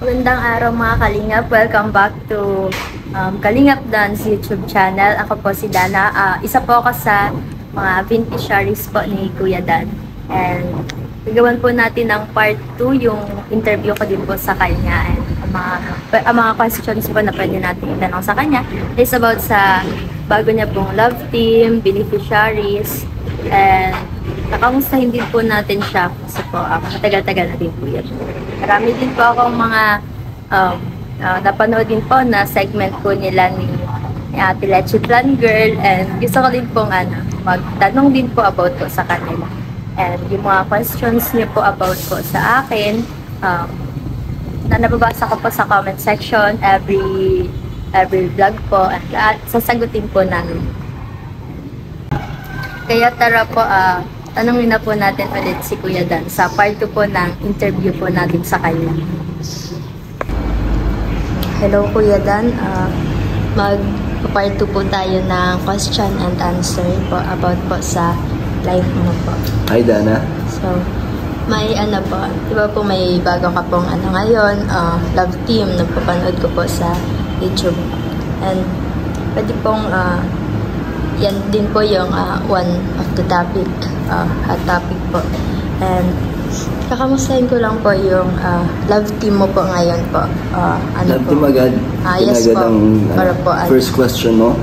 Magandang araw mga Kalingap. Welcome back to Kalingap Dance YouTube channel. Ako po si Dana. Isa po ako sa mga beneficiaries po ni Kuya Dan. And gagawin po natin ng part 2 yung interview ko din po sa kanya. And ang mga questions po na pwede natin itanong sa kanya is about sa bago niya pong love team, beneficiaries, and nakamustahin din po natin siya kasi po matagal-tagal na din po yan. Marami din po akong mga napanood din po na segment po nila ni Ate Leche Plan Girl, and gusto ko din pong magtanong din po about po sa kanila. And yung mga questions niyo po about po sa akin, na nababasa ko po sa comment section every vlog po, at sasagutin po namin. Kaya tara po, tanongin na po natin ulit si Kuya Dan sa part 2 po ng interview po natin sa kanya. Hello Kuya Dan, mag-part 2 po tayo ng question and answer po about po sa life mo po. Hi Dana. So, may po, di ba po may bago ka pong ngayon, love team, nagpapanood ko po sa YouTube. And pwede pong yan din po yung one of the topic, hot topic po. And kakamustahin ko lang po yung love team mo po ngayon po. Love team agad? Yes agad po. Ang Para po, first question mo?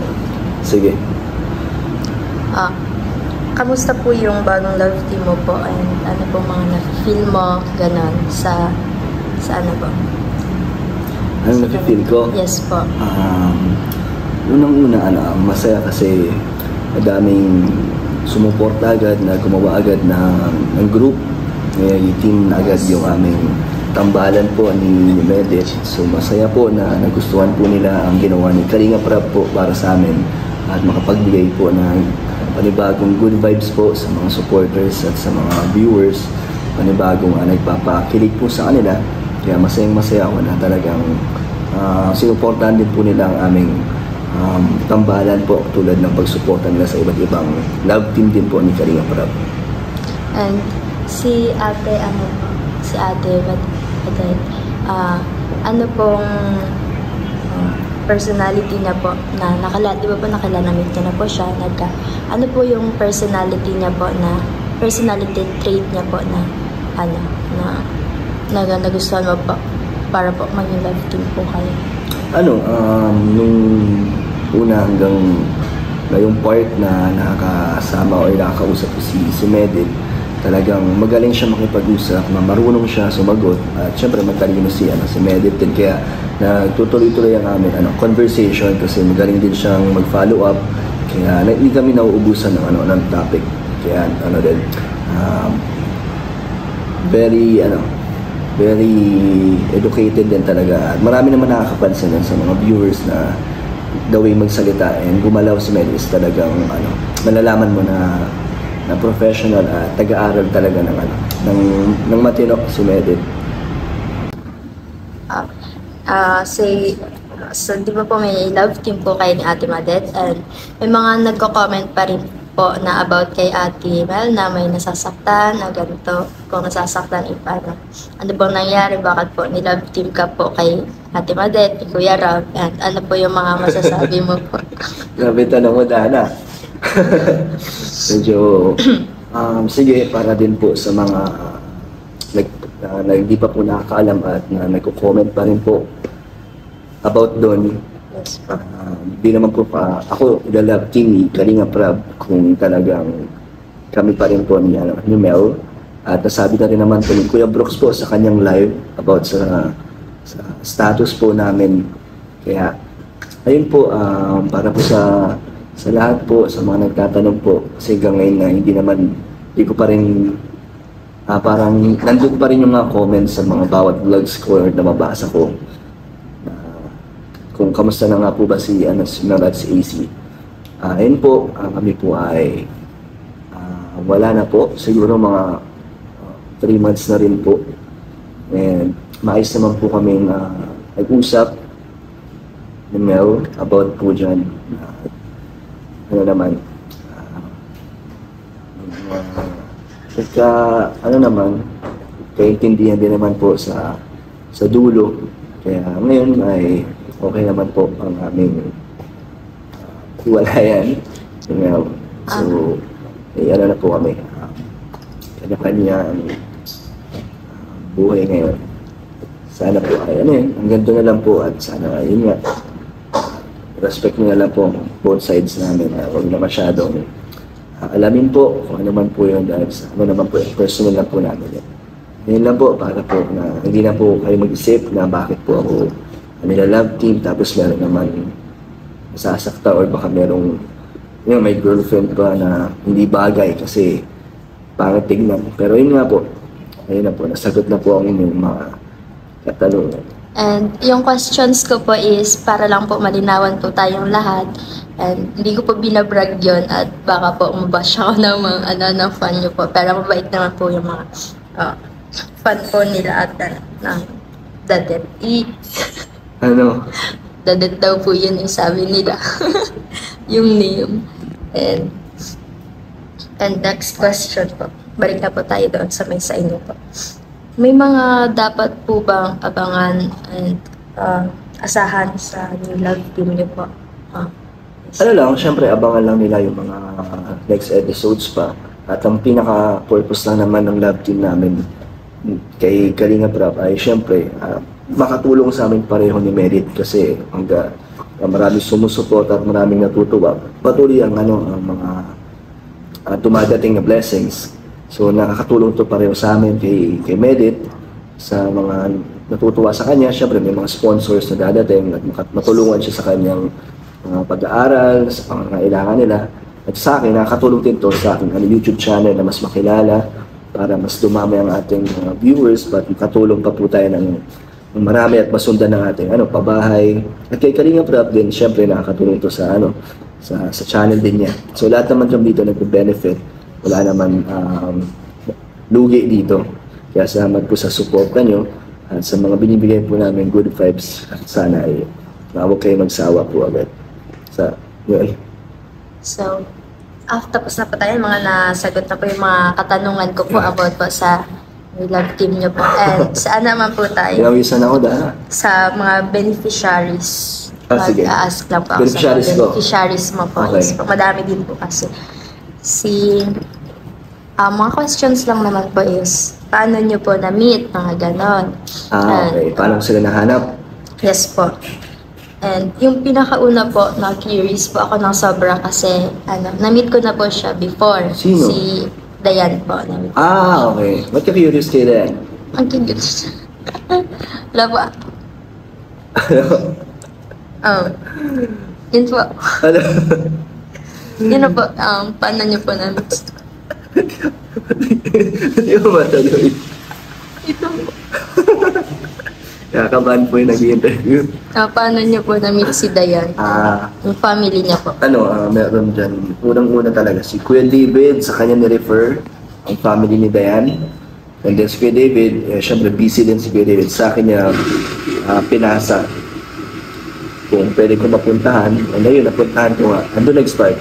Sige. Kamusta po yung bagong love team mo po, and ano po mga na-feel mo, ganon, sa ano po? Ano na-feel ko? Yes po. Unang-una, masaya kasi madaming sumuporta agad, na gumawa agad ng group. May team na agad yung aming tambalan po ni Medit. So masaya po na nagustuhan po nila ang ginawa ni Kalingap Rap po para sa amin, at makapagbigay po ng panibagong good vibes po sa mga supporters at sa mga viewers, panibagong nagpapakilig po sa kanila. Kaya masayang-masaya ako na talagang sinuportahan din po nila ang aming tambalan po, tulad ng pagsuporta nila sa iba't ibang love team din po ni Kalingap Rap. And si ate, ano pong personality niya po na di ba po nakilala-meet niya na po siya, ano po yung personality niya po, na personality trait niya po na nagustuhan mo po para po maging love team po kayo? Nung una hanggang ngayong part na nakakasama o nakakausap ko si Medit, talagang magaling siya makipag-usap, marunong siya sumagot, at syempre matalino si Medit din, kaya nagtutuloy-tuloy ang amin conversation, kasi magaling din siyang mag-follow up, kaya hindi kami nauubusan ng topic. Kaya din very educated din talaga, at marami naman nakakapansin sa mga viewers na the way magsalita and gumalaw si Medit is talagang malalaman mo na professional at taga-aral talaga ng matino si Medit. So di ba po may love team po kayo ni Ate Madet, and may mga nagko-comment pa rin po na about kay Ate Mel na may nasasaktan na ganito, kung nasasaktan ano bang nangyari, bakit po ni love team ka po kay Ate Madet, kay Kuya Rob, and ano po yung mga masasabi mo po? Grabe tanong mo, Dana. Medyo sige, para din po sa mga hindi pa po nakakaalam at nagko-comment pa rin po about doon. Yes. Hindi naman po ako love team ni Kalingap Rap, kung talagang kami pa rin po ni Mel, at nasabi na rin naman po ni Kuya Brooks po sa kanyang live about sa status po namin. Kaya ayun po, para po sa lahat po, sa mga nagtatanong po, kasi hanggang ngayon na hindi ko pa rin parang nandun pa rin yung mga comments sa mga bawat vlogs ko na mabasa ko, kung kamusta na nga po ba si Mel at si AC. Ayun po, kami po ay wala na po, siguro mga 3 months na rin po, and maayos naman po kami nag-usap ni Mel about po dyan. Kaintindihan din naman po sa sa dulo. Kaya ngayon ay okay naman po ang aming hiwalayan. So, ano na po kami. Kanya-kanya ang buhay ngayon. Sana po ay ang ganito na lang po at sana yun nga. Respect nyo na lang po both sides namin. Huwag na masyadong alamin po kung ano man po yun dahil sa ano naman po personal lang po namin yun. Ngayon lang po para po na hindi na po kayo mag-isip na bakit po ako nila love team tapos meron naman masasakta or baka merong may girlfriend pa na hindi bagay kasi pangit tignan. Pero yun nga po, ayun na po, nasagot na po ang inyong mga katanungan. And yung questions ko po is para lang po malinawan po tayong lahat. And hindi ko po binabrag yun at baka po mabash ako ng mga ng fan nyo po. Pero mabait naman po yung mga fan po nila at ng dadet. Ano? Dadet daw po yun yung sabi nila. Yung name. And next question po. Balik na po tayo doon sa may sa inyo po. May mga dapat po bang abangan and asahan sa new love team niyo po? Ano lang, syempre abangan lang nila yung mga next episodes pa. At ang pinaka-purpose lang naman ng love team namin kay Kalinga Prab ay syempre makatulong sa amin pareho ni Merit kasi maraming sumusuporta at maraming natutuwa. Patuloy ang mga dumadating na blessings. So nakakatulong to pareho sa amin kay Medit sa mga natutuwa sa kanya. Siyempre may mga sponsors na dadating at matulungan siya sa kanyang pag-aaral, sa pangangailangan nila. At sa akin, nakakatulong din to sa aking YouTube channel na mas makilala para mas dumami ang ating viewers at makatulong pa po tayo ng marami at masundan ng ating pabahay. At kay Kalinga Prab din, siyempre nakakatulong to sa sa channel din niya. So lahat naman kami dito nagbe-benefit. Wala naman lugi dito. Kaya salamat po sa suporta nyo at sa mga binibigay po namin good vibes. Sana ay huwag kayo magsawa po agad. Yun. So, tapos na po tayo, mga nasagot na po yung mga katanungan ko po about po sa love team nyo po. And saan naman po tayo? Inawisan ako sa mga beneficiaries. Sige. Mag-ask lang po ako Beneficiaries sa mga beneficiaries mo po. Okay. Yes, po. Madami din po kasi. Mga questions lang naman po is, paano nyo po na-meet, mga ganon. Okay. Paano ko sila nahanap? Yes po. And yung pinakauna po, na curious po ako ng sobra kasi, na-meet ko na po siya before. Sino? Si Dayan po. Na-meet. Okay. Ba't ka curious kayo din? Ang curious. Wala po. Yun po. Yun na po, paano nyo po na-meet? Hindi mo matuloy. Ito po. Kakabahan po yung nag-i-interview. Paano nyo po na-meet si Dayan? Yung family niya po. Meron dyan. Unang-una talaga si Kuya David, sa kanya ni-refer ang family ni Dayan. And then si Kuya David, syempre busy din si Kuya David. Sa akin niya pinasa kung pwede ko mapuntahan. And ayun, napuntahan ko nga. Ando nag-start.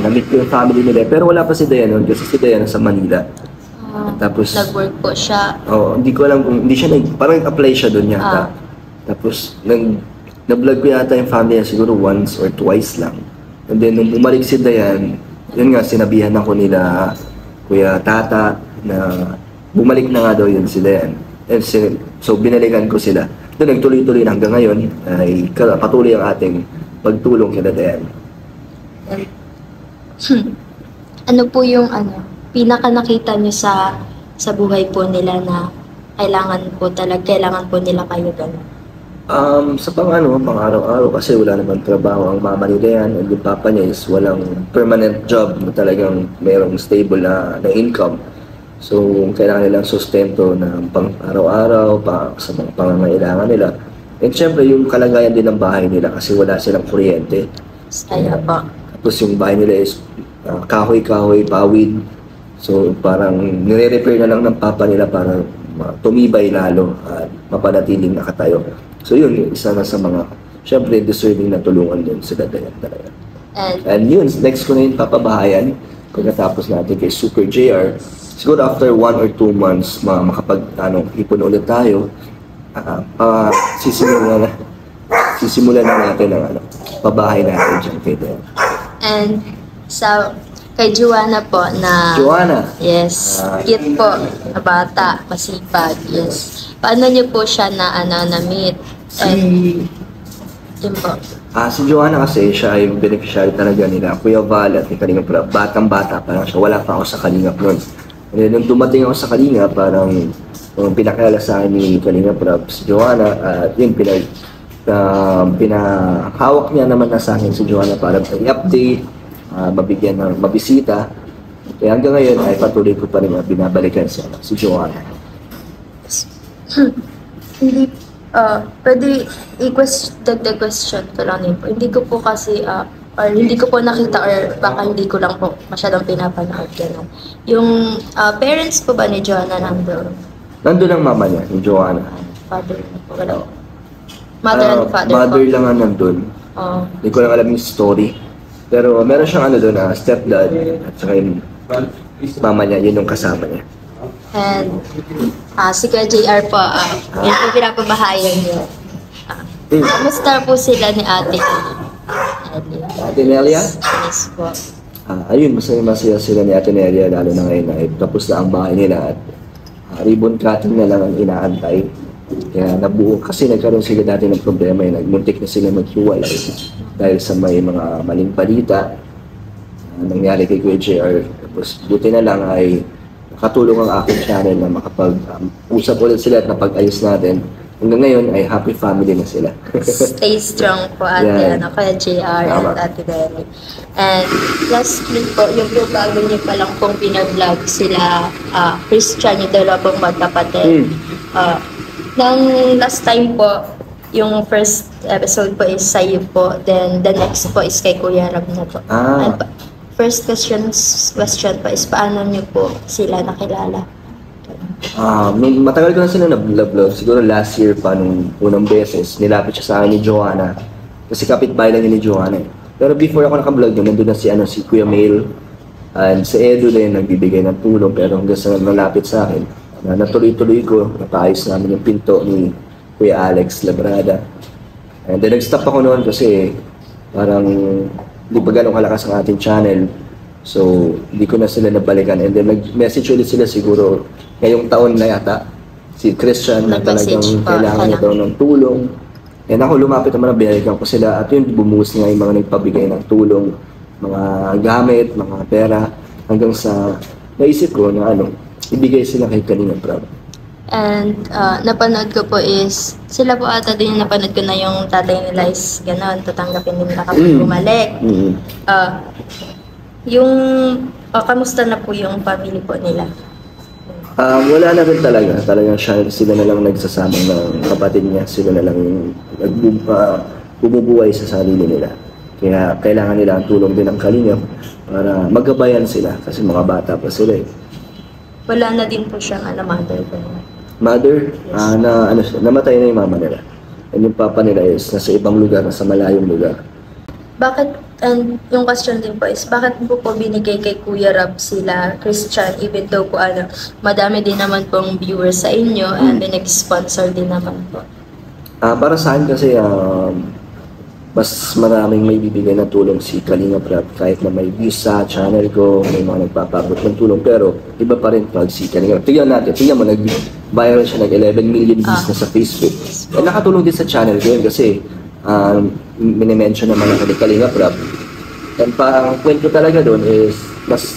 Na-meet ko yung family nila. Pero wala pa si Dayan nun kasi si Dayan sa Manila. Tapos nag-work po siya. Hindi ko alam kung hindi siya parang apply siya doon yata. Tapos na-vlog ko yata yung family niya siguro once or twice lang. And then nung bumalik si Dayan, yun nga sinabihan ako nila Kuya Tata na bumalik na nga daw yun si Dayan. And so binalikan ko sila. Doon nagtuloy-tuloy na hanggang ngayon ay patuloy ang ating pagtulong kay Dayan. Ano po yung pinaka nakita niyo sa buhay po nila na kailangan po nila kayo gano'n? Sa pang-araw-araw kasi wala naman trabaho ang mama ni Dayan and yung papa niya is walang permanent job na talagang merong stable na income. So, kailangan nilang sustento na pang-araw-araw sa mga pangangailangan nila. And syempre, yung kalagayan din ng bahay nila kasi wala silang kuryente. Kaya po. Tapos yung bahay nila is kahoy-kahoy, pawid. So, parang nire-repair na lang ng papa nila para tumibay lalo at mapanatiling nakatayo. So, yun, isa na sa mga, syempre, deserving na tulungan din sila talaga. And yun, next ko na yung papabahayan. Pagkatapos natin kay Super JR. siguro after 1 or 2 months, ipon ulit tayo, sisimulan na natin ang pabahay natin dyan kay Del. And kay Joanna po na... Joanna? Yes. Cute po. Na bata. Masipag. Yes. Paano niyo po siya na-meet? Yun po. Si Joanna kasi, siya ay beneficiary talaga nila. Kuya Val at ni Kalingap Rab. Batang-bata pa lang siya. Wala pa ako sa Kalingap nun. Nung dumating ako sa Kalingap, parang pinakilala sa akin ni Kalingap Rab si Joanna. At yun, pinahawak niya naman na sa akin si Joanna para i-update, mabigyan ng mabisita. Kaya hanggang ngayon ay patuloy ko pa rin binabalikan si Joanna. Hindi, pwede dagdag question ko lang din po. Hindi ko po kasi, or hindi ko po nakita or baka hindi ko lang po masyadong pinapanood gano'n. Yung parents po ba ni Joanna nandun? Nandun ang mama niya, ni Joanna. Father na po, wala. Mother and father Mother po. lang ang nandun. Hindi ko lang alam yung story. Pero meron siyang doon, stepdad at saka yung mama niya, yun yung kasama niya. And si Kuya JR po, yun po pinapabahayan niyo. Kamusta po sila ni Ate Nelia? Ate Nelia? Yes po. Ayun, masaya sila ni Ate Nelia, lalo na ngayon ay tapos na ang bahay nila at ribbon cutting na lang ang inaantay. Kaya nabuo, kasi nagkaroon sila dati ng problema, nagmuntik na sila maghiwalay dahil sa may mga maling balita nangyari kay Kuya JR. Tapos buti na lang ay nakatulong ang aking channel na makapag-usap ulit sila at napag-ayos natin. Hanggang ngayon ay happy family na sila. Stay strong po Ate, Kuya JR and Ate Nelia. And lastly po, yung po bago niyo pa lang pong pinablog sila, Christian, yung dalawa pong magkapatid. Nang last time po, yung first episode po is sa iyo po, then the next po is kay Kuya Rab na po. And first question po is paano niyo po sila nakilala? Matagal ko na sila na-vlog. Siguro last year pa, nung unang beses, nilapit siya sa akin ni Joanna. Kasi kapitbahay lang ni Joanna. Pero before ako naka-vlog, nandun na si Kuya Mail. And si Edu din, nagbibigay ng tulong. Pero hanggang sa nalapit sa akin, natuloy-tuloy ko, napaayos namin yung pinto ni Kuya Alex Labrada. And then nag-stop ako noon kasi parang hindi pa ganun kalakas ang ating channel. So, hindi ko na sila nabalikan. And then nag-message ulit sila siguro ngayong taon na yata. Si Christian na talagang kailangan niya daw ng tulong. And ako lumapit naman na binalikan ko sila. At yun, bumuhos nga yung mga nagpabigay ng tulong. Mga gamit, mga pera. Hanggang sa naisip ko na ibigay sila kay Kalingap Rab. And napanood ko po is, sila po ata din yung napanood ko na yung tatay nila is gano'n, tatanggapin nila kapag bumalik. Kamusta na po yung family po nila? Wala na rin talaga. Talagang sila na lang nagsasama ng kapatid niya. Sila na lang yung bumubuhay sa sarili nila. Kaya kailangan nila ang tulong din ng Kalingap para magabayan sila kasi mga bata pa sila eh. Wala na din po siyang mother po. Mother? Yes. Namatay na yung mama nila. And yung papa nila is nasa ibang lugar, nasa malayong lugar. Bakit, and yung question din po is, bakit po binigay kay Kuya Rab sila, Christian, even though po madami din naman pong viewers sa inyo and then nag-sponsor din naman po? Para sa akin kasi, mas maraming may bibigay na tulong si Kalingap Rab kahit na may views sa channel ko, may mga nagpapabot ng tulong, pero iba pa rin pag si Kalingap. Tignan mo, nag-viral siya, nag-11 million views na sa Facebook. Eh, nakatulong din sa channel ko yun kasi minimension naman ako ni Kalingap Rab. And parang kwento talaga doon is mas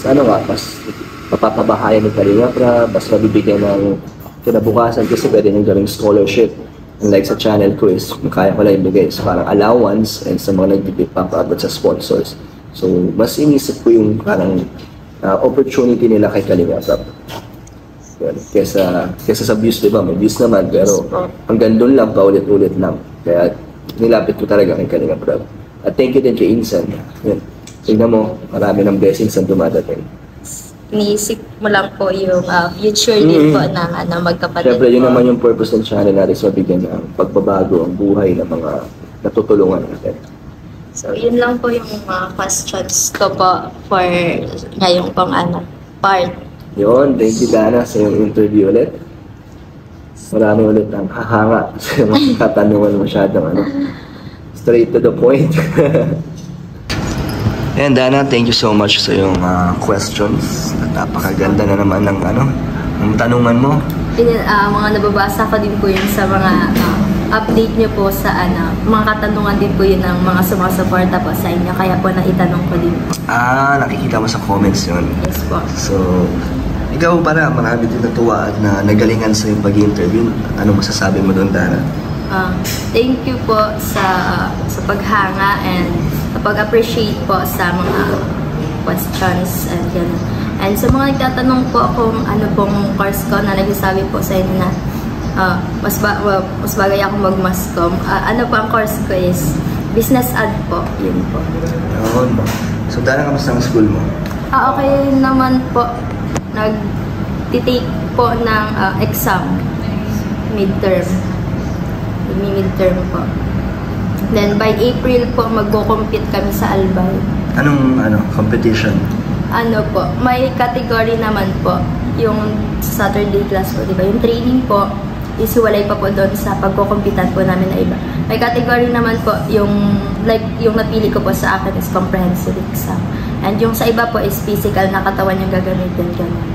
mapapabahayan ni Kalingap Rab, mas mabibigyan ng kinabukasan kasi pwede nyung gawing scholarship. Unlike sa channel ko is kaya ko lang ibigay sa parang allowance and sa mga nagpapabot sa sponsors. So mas inisip ko yung parang opportunity nila kay Kalingap Rab. Kesa sa views, diba? May views naman pero hanggang doon lang, paulit-ulit lang. Kaya nilapit ko talaga kay Kalingap Rab. At thank you din kay Insan. Yan. Tignan mo, marami ng blessings ang dumadating. Iniisip mo lang po yung future din po ng magkapatid. Siyempre, yun naman yung purpose ng channel natin sa bigyan ng pagbabago ang buhay ng mga natutulungan natin. So, yun lang po yung mga questions ko po for ngayong pong part. Yun, thank you Dana sa yung interview ulit. Marami ulit ang hahanga sa mga katanungan masyadong straight to the point. And Dana, thank you so much sa yung questions. Napakaganda na naman ng ng tanungan mo. Mga nababasa ko din po yun sa mga update nyo po sa mga katanungan din po yun ng mga sumasuporta po sa inyo. Kaya po naitanong ko din po. Nakikita mo sa comments yun. Yes po. So, ikaw para marami din natuwa at na nagalingan sa yung pag-interview. Ano masasabi mo doon, Dana? Thank you po sa paghanga and sa pag-appreciate po sa mga questions and yan. And sa mga nagtatanong po kung ano pong course ko na nagsasabi po sa inyo na mas bagay ako mag-masscom. Ano po ang course ko is business ad po. Yun po. Yun. So, Dana, kamusta ang school mo? Okay naman po. Nag-take po ng exam. Midterm. Midterm po. Then, by April po, magko-compete kami sa Albay. Anong competition? Po, may category naman po. Yung Saturday class po, di ba? Yung training po, isiwalay pa po doon sa pagkukumpitan po namin na iba. May category naman po, yung napili ko po sa akin is comprehensive exam. And yung sa iba po is physical na katawan yung gagamitin ka ng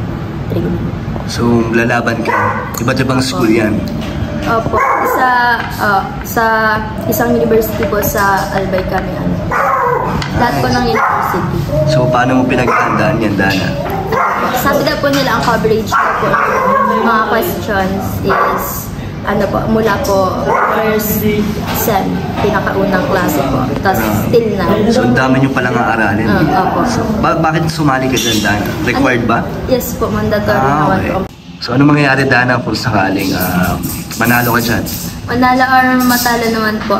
training. So, lalaban ka. Iba't ibang school yan. Opo. Sa isang university po sa Albay kami. Lahat po ng university. So, paano mo pinaghandaan yan, Dana? Sabi na po nila ang coverage na po mga questions is mula po first sem, pinakaunang klase po. Tapos till na. So, ang dami nyo palang aaralin. Opo. So, bakit sumali ka dyan, Dana? Required ba? Yes po, mandatory naman okay. po. So, ano mangyayari, Dana, kung sakaling manalo ka dyan? Manalo or matalo naman po,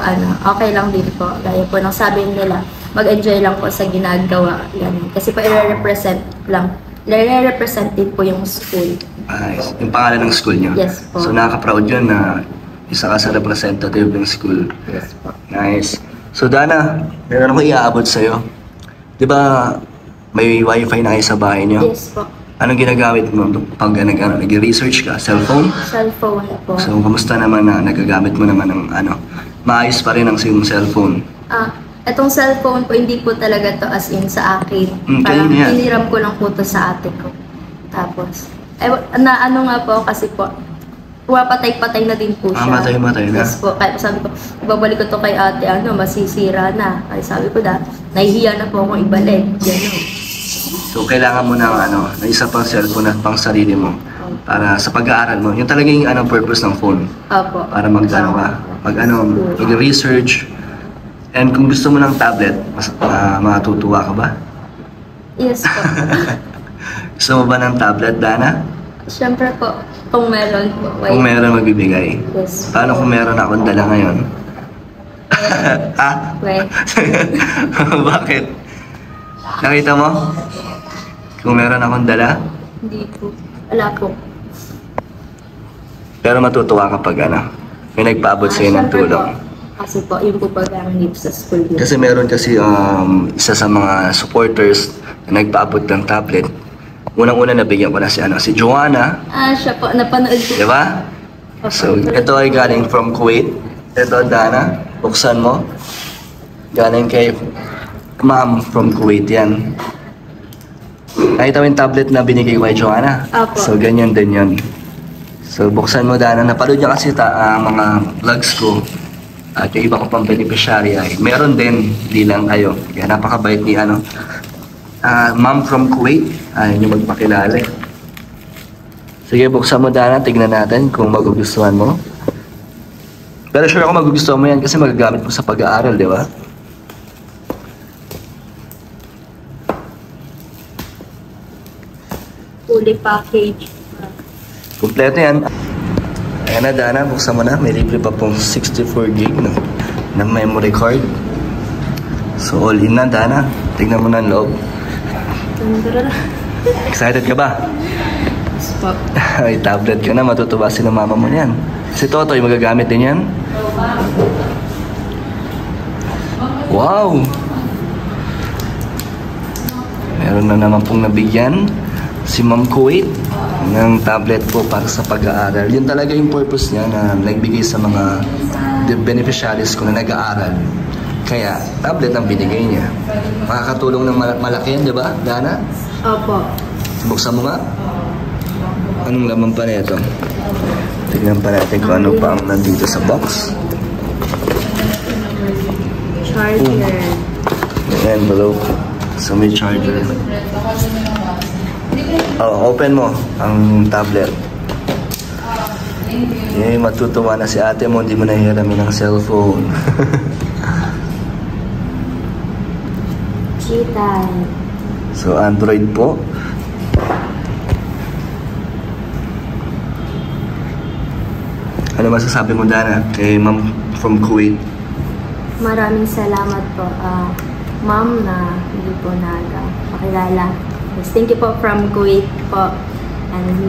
okay lang din po. Gaya po ng sabi nila, mag-enjoy lang po sa ginagawa. Yan. Kasi po, i-represent lang. I-represent din po yung school. Nice. Yung pangalan ng school nyo? Yes po. So, nakaka-proud yun na isa ka sa representative ng school. Yes po. Nice. So, Dana, meron ako iaabot sa'yo. Di ba may wifi na kayo sa bahay nyo? Yes po. Anong ginagamit mo pag nag-research ka? Cellphone? Cellphone po. So, kamusta naman na nagagamit mo naman ng maayos pa rin ang iyong cellphone? Itong cellphone po, hindi po talaga to as in sa akin. Kayo na yan. Hiniram ko lang po to sa ate ko. Tapos, nga po kasi po, patay-patay na din po siya. Matay-matay na? Yes po. Kaya sabi ko, ibabalik ko to kay ate, masisira na. Kaya sabi ko nahihiya na po akong ibalik. Gano'n. So, kailangan mo ng isa pang cellphone at pang sarili mo para sa pag-aaral mo. Yung talagang purpose ng phone. Opo. Para mag-research. And kung gusto mo ng tablet, matutuwa ka ba? Yes po. Gusto mo ba ng tablet, Dana? Siyempre po, kung meron po. Kung meron, magbibigay. Yes. Paano kung meron akong dala ngayon? Wait. Bakit? Nakita mo? Kung meron akong dala? Hindi po. Wala po. Pero matutuwa kapag may nagpaabot sa'yo ng tulong. Kasi po, yun po pag-aaral dito sa school. Kasi meron kasi isa sa mga supporters na nagpaabot ng tablet. Unang-una nabigyan ko na si Joanna. Siya po. Napanood ko. Diba? So, ito ay galing from Kuwait. Ito, Dana. Buksan mo. Galing kay Ma'am from Kuwait yan. Nakita mo yung tablet na binigay ko kay Joanna? Apo. So, ganyan din yun. So, buksan mo, Dana. Napanood niya kasi mga vlogs ko. At yung iba ko pang beneficiary ay meron din, di lang kayo. Kaya napakabait ni Ma'am from Kuwait. Ayaw niyo magpakilala. Sige, buksan mo, Dana. Tignan natin kung magugustuhan mo. Pero sure ako magugustuhan mo yan kasi magagamit mo sa pag-aaral, di ba? Fully package. Kompleto yan. Ayan na, Dana. Buksan mo na. May libre pa pong 64 gig na memory card. So, all in na, Dana. Tignan mo na ang loob. Excited ka ba? Yes po. May tablet ka na. Matutuwa si mama mo niyan. Si Totoy, magagamit din yan? Wow! Meron na naman pong nabigyan. si Ma'am Kuwait ng tablet po para sa pag-aaral. Yun talaga yung purpose niya na nagbigay sa mga beneficiaries ko na nag-aaral. Kaya, tablet ang binigay niya. Makakatulong ng malaki yan, di ba, Dana? Opo. Buksan mo nga. Anong laman pa nito? Tignan pa natin kung ano pa ang nandito sa box. Charger. Envelope. So may charger. Oh, open mo ang tablet. Matutuwa na si ate mo, hindi mo nahihiramin ng cellphone. Cheetah. So, Android po. Ano masasabi mo, Dana, kay Ma'am from Kuwait? Maraming salamat po, ma'am, na hindi po nagpakilala. Yes, thank you po from Kuwait po. And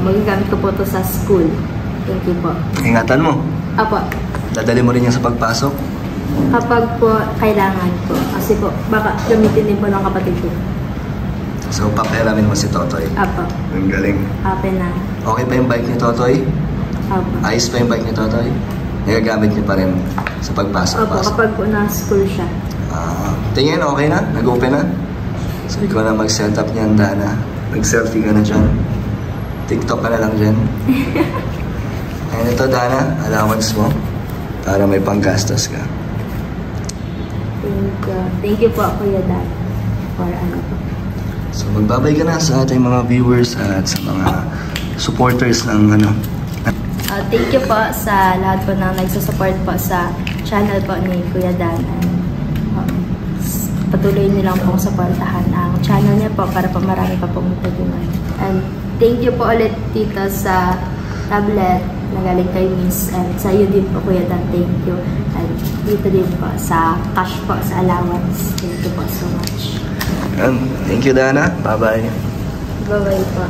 magagamit ko po to sa school. Thank you po. Ingatan mo. Apo. Dadali mo rin yan sa pagpasok? Kapag po kailangan po. Kasi po, baka gamitin din po ng kapatid ko. So, papairamin mo si Totoy. Apo. Ang galing. Happy na. Okay pa yung bike ni Totoy? Apo. Ayos pa yung bike ni Totoy? Nagagamit niyo pa rin sa pagpasok? Opo, kapag po na-school siya. Tingin, okay na? Nag-open na? So, ikaw na mag-setup niyan, Dana. Nag-selfie ka na dyan. TikTok ka na lang dyan. Ayan ito, Dana. Allowance mo. Para may panggastos ka. Thank you. Thank you po, Kuya Dad. For ano po. So, magbabay ka na sa ating mga viewers at sa mga supporters ng ano. Thank you po sa lahat po na nagsusupport po sa channel po ni Kuya Dan. Patuloy niyo lang pong supportahan ang channel niya po para po marami pa pong matulungan. And thank you po ulit dito sa tablet na galing kay Miss, and sa iyo din po, Kuya Dan. Thank you. And dito din po sa cash po, sa allowance. Thank you po so much. Thank you, Dana. Bye-bye. Bye-bye po.